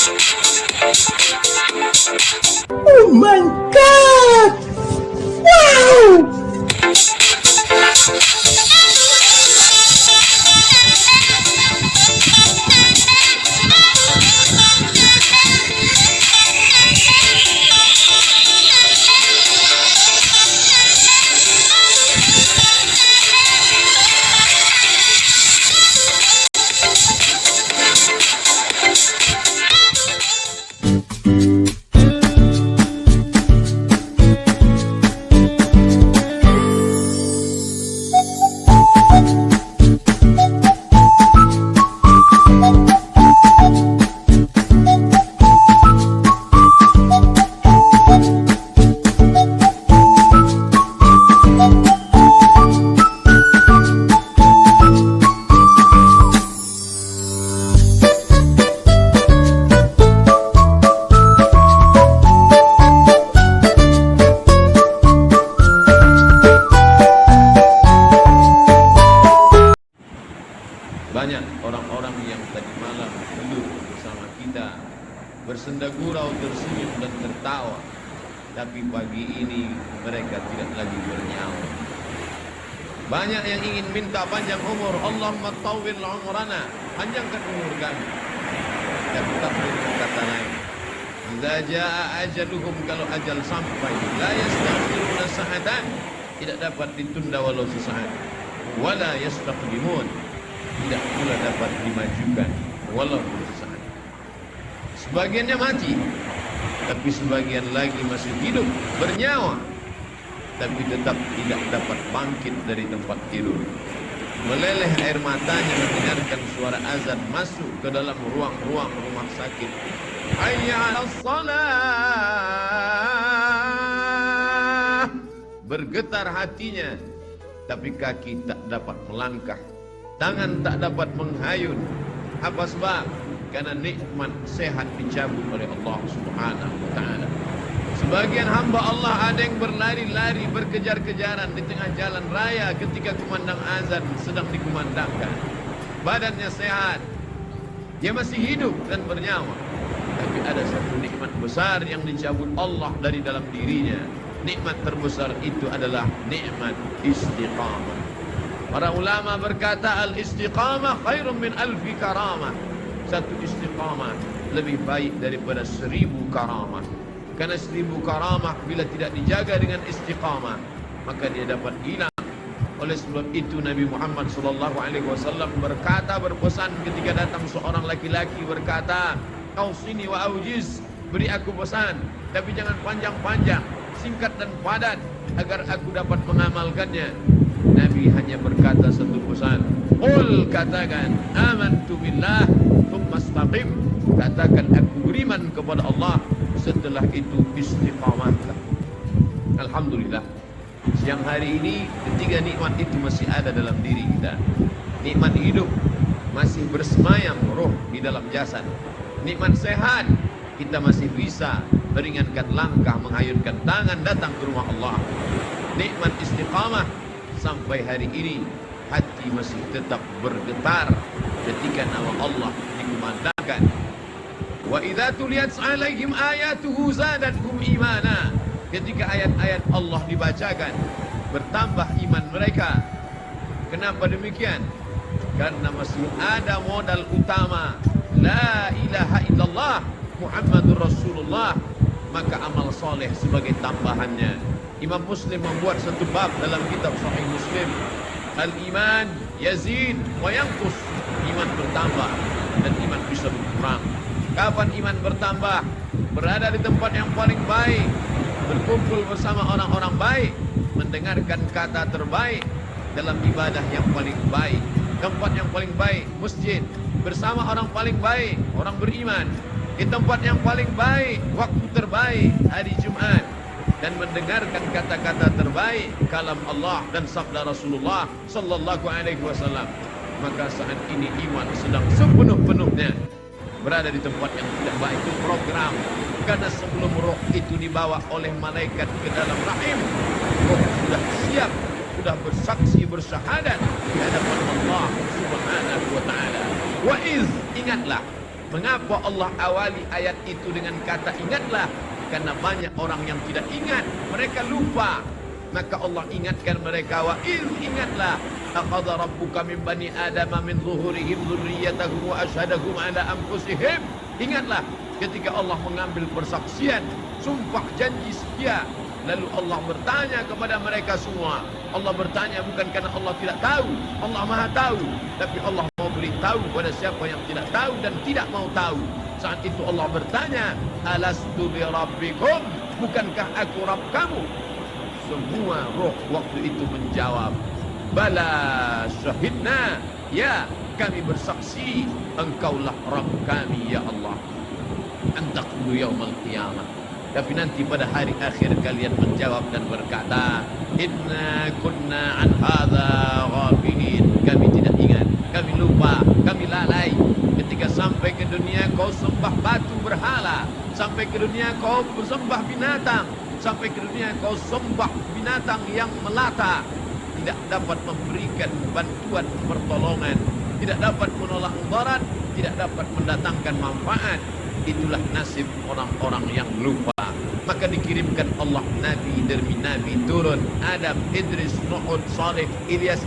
Oh my God! Wow! Banyak orang-orang yang tadi malam duduk bersama kita, bersenda gurau, tersenyum dan tertawa, tapi pagi ini mereka tidak lagi bernyawa. Banyak yang ingin minta panjang umur, Allahumma tawwil umrana, panjangkan umur kami. Dan takdir kata lain, idza jaa ajaluhum, kalau ajal sampai, la yastakhiruna sa'atan, tidak dapat ditunda walau sesaat, wala yastaqdimun, tidak pula dapat dimajukan walaupun sesaat. Sebagiannya mati, tapi sebagian lagi masih hidup, bernyawa, tapi tetap tidak dapat bangkit dari tempat tidur. Meleleh air matanya mendengarkan suara azan masuk ke dalam ruang-ruang rumah sakit. Hayya 'alas shalah. Bergetar hatinya, tapi kaki tak dapat melangkah, tangan tak dapat menghayun. Apa sebab? Karena nikmat sehat dicabut oleh Allah Subhanahu wa taala. Sebagian hamba Allah ada yang berlari-lari, berkejar-kejaran di tengah jalan raya ketika kumandang azan sedang dikumandangkan. Badannya sehat, dia masih hidup dan bernyawa, tapi ada satu nikmat besar yang dicabut Allah dari dalam dirinya. Nikmat terbesar itu adalah nikmat istiqamah. Para ulama berkata, al-istiqamah khairun min alfi karamah. Satu istiqamah lebih baik daripada 1000 karamah. Karena 1000 karamah bila tidak dijaga dengan istiqamah, maka dia dapat hilang. Oleh sebab itu Nabi Muhammad SAW berkata, berpesan ketika datang seorang laki-laki berkata, "Ausini wa aujiz," beri aku pesan, tapi jangan panjang-panjang, singkat dan padat, agar aku dapat mengamalkannya. Nabi hanya berkata satu pesan, "Qul," katakan, "amantu billah tsumma istaqim," katakan aku beriman kepada Allah, setelah itu istiqamahlah. Alhamdulillah, siang hari ini ketiga nikmat itu masih ada dalam diri kita. Nikmat hidup, masih bersemayam roh di dalam jasad. Nikmat sehat, kita masih bisa meringankan langkah, menghayunkan tangan datang ke rumah Allah. Nikmat istiqamah, sampai hari ini hati masih tetap bergetar ketika nama Allah dikumandangkan. Wa idza tuliyat 'alaihim ayatuhu zadatuhum imana. Ketika ayat-ayat Allah dibacakan, bertambah iman mereka. Kenapa demikian? Karena masih ada modal utama, la ilaha illallah Muhammadur Rasulullah, maka amal soleh sebagai tambahannya. Imam Muslim membuat satu bab dalam kitab Sahih Muslim, al-iman yazid wa yanqus, iman bertambah dan iman bisa berkurang. Kapan iman bertambah? Berada di tempat yang paling baik, berkumpul bersama orang-orang baik, mendengarkan kata terbaik, dalam ibadah yang paling baik. Tempat yang paling baik, masjid, bersama orang paling baik, orang beriman. Di tempat yang paling baik, waktu terbaik, hari Jumat, dan mendengarkan kata-kata terbaik, kalam Allah dan sabda Rasulullah sallallahu alaihi wasallam. Maka saat ini iman sedang sepenuh-penuhnya berada di tempat yang tidak baik. Itu program. Karena sebelum roh itu dibawa oleh malaikat ke dalam rahim, roh sudah siap, sudah bersaksi, bersyahadat di hadapan Allah Subhanahu wa taala. Wa iz, ingatlah, Mengapa Allah awali ayat itu dengan kata ingatlah? Karena banyak orang yang tidak ingat, mereka lupa. Maka Allah ingatkan mereka, wa ingatlah, aqadha rabbuka min bani adama min zuhurihim dzurriyyatahum wa asyhadahum ala anfusihim. Ingatlah ketika Allah mengambil persaksian, sumpah janji setia, lalu Allah bertanya kepada mereka semua. Allah bertanya bukan karena Allah tidak tahu, Allah Maha tahu, tapi Allah mau beritahu pada siapa yang tidak tahu dan tidak mau tahu. Saat itu Allah bertanya, alastu bi rabbikum, bukankah aku Rabb kamu? Semua roh waktu itu menjawab, bala syahidna, ya kami bersaksi engkaulah Rabb kami ya Allah. Antaqulu yaumal qiyamah. Tapi nanti pada hari akhir kalian menjawab dan berkata, inna kunna an hadza ghafilin. Kami tidak ingat, kami lupa, kami lalai. Ketika sampai ke dunia kau sembah batu berhala, sampai ke dunia kau bersembah binatang, sampai ke dunia kau sembah binatang yang melata, tidak dapat memberikan bantuan pertolongan, tidak dapat menolak mudarat, tidak dapat mendatangkan manfaat. Itulah nasib orang-orang yang lupa. Maka dikirimkan Allah Nabi demi Nabi turun, Adam, Idris, Nuh, Saleh, Ilyas,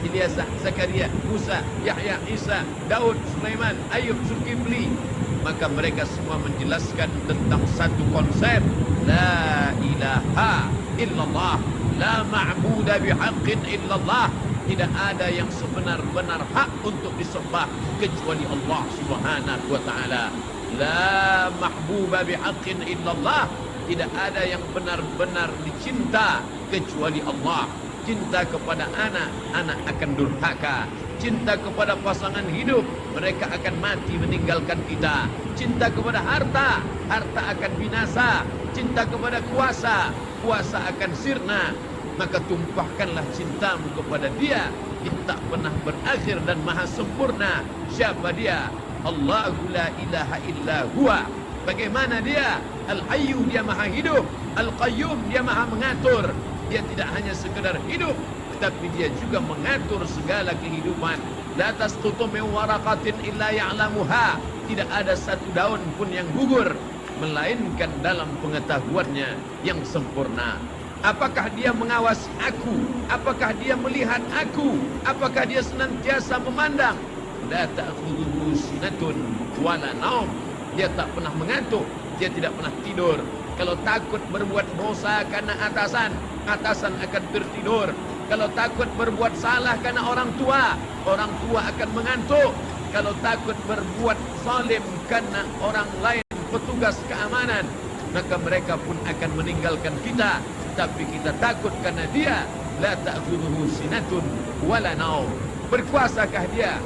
Zakaria, Musa, Yahya, Isa, Daud, Sulaiman, Ayub, Zulkifli. Maka mereka semua menjelaskan tentang satu konsep, la ilaha illallah, la ma'buda bihaqqin illallah. Tidak ada yang sebenar-benar hak untuk disembah kecuali Allah Subhanahu wa taala. La mahbuba bihaqqin illallah. Tidak ada yang benar-benar dicinta kecuali Allah. Cinta kepada anak, anak akan durhaka. Cinta kepada pasangan hidup, mereka akan mati meninggalkan kita. Cinta kepada harta, harta akan binasa. Cinta kepada kuasa, kuasa akan sirna. Maka tumpahkanlah cintamu kepada Dia yang tak pernah berakhir dan maha sempurna. Siapa Dia? Allahu la ilaha illa huwa. Bagaimana Dia? Al-Hayyu, Dia maha hidup. Al-Qayyum, Dia maha mengatur. Dia tidak hanya sekedar hidup, tetapi Dia juga mengatur segala kehidupan. La tasqutu min waraqatin illa ya'lamuha. Tidak ada satu daun pun yang gugur melainkan dalam pengetahuannya yang sempurna. Apakah Dia mengawasi aku? Apakah Dia melihat aku? Apakah Dia senantiasa memandang? La ta'khudhuhu sinatun wala naum. Dia tak pernah mengantuk, Dia tidak pernah tidur. Kalau takut berbuat dosa karena atasan, atasan akan tertidur. Kalau takut berbuat salah karena orang tua akan mengantuk. Kalau takut berbuat zalim karena orang lain, petugas keamanan, maka mereka pun akan meninggalkan kita. Tapi kita takut karena Dia. La ta'khudhuhu sinatun wala naum. Berkuasakah Dia?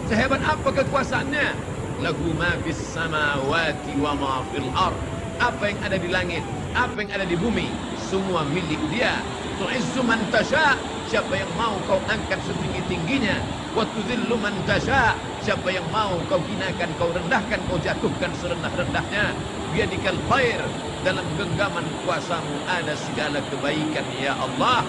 Sehebat apa kekuasaannya? Lahu ma fis samawati wa ma fil ard. Apa yang ada di langit, apa yang ada di bumi, semua milik Dia. Tu'izzu man tasha, siapa yang mau kau angkat setinggi-tingginya. Wa tudhillu man tasha, siapa yang mau kau hinakan, kau rendahkan, kau jatuhkan serendah-rendahnya. Biyadikal khair, dalam genggaman kuasamu ada segala kebaikan ya Allah.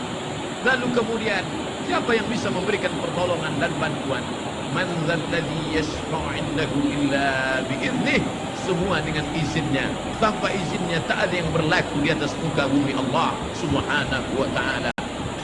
Lalu kemudian siapa yang bisa memberikan pertolongan dan bantuan? Man dzalladzi yashfa'u 'indahu illa bi'idnih. Semua dengan izinnya. Tanpa izinnya tak ada yang berlaku di atas muka bumi Allah Subhanahu wa ta'ala.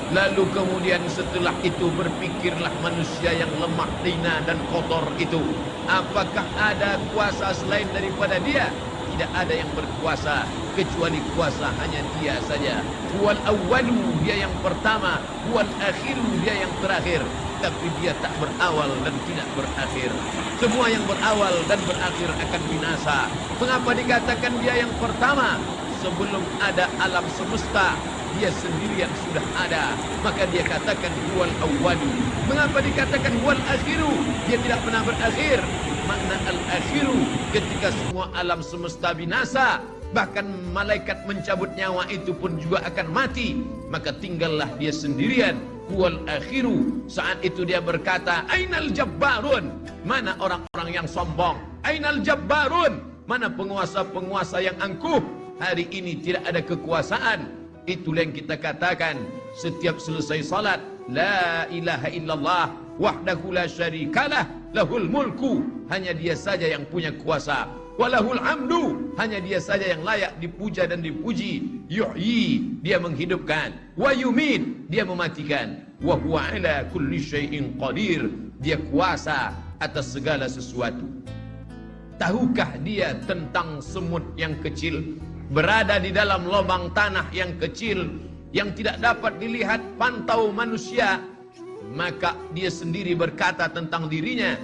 Lalu kemudian setelah itu berpikirlah manusia yang lemah, hina dan kotor itu, apakah ada kuasa selain daripada Dia? Tidak ada yang berkuasa kecuali kuasa hanya Dia saja. Huwal awwalu, Dia yang pertama. Huwal akhiru, Dia yang terakhir. Tapi Dia tak berawal dan tidak berakhir. Semua yang berawal dan berakhir akan binasa. Mengapa dikatakan Dia yang pertama? Sebelum ada alam semesta, Dia sendirian sudah ada. Maka Dia katakan huwal awwalu. Mengapa dikatakan huwal akhiru? Dia tidak pernah berakhir. Makna al-akhiru, ketika semua alam semesta binasa, bahkan malaikat mencabut nyawa itu pun juga akan mati, maka tinggallah Dia sendirian. Huwal akhiru. Saat itu Dia berkata, ainal jabbarun? Mana orang-orang yang sombong? Ainal jabbarun? Mana penguasa-penguasa yang angkuh? Hari ini tidak ada kekuasaan. Itulah yang kita katakan setiap selesai salat, la ilaha illallah, wahdahu la syarikalah, lahul mulku, hanya dia saja yang punya kuasa, walahul hamdu, hanya dia saja yang layak dipuja dan dipuji, yuhyi, dia menghidupkan, wa yumit, dia mematikan, wa huwa ala kulli syai'in qadir, dia kuasa atas segala sesuatu. Tahukah dia tentang semut yang kecil berada di dalam lubang tanah yang kecil yang tidak dapat dilihat pantau manusia? Maka dia sendiri berkata tentang dirinya,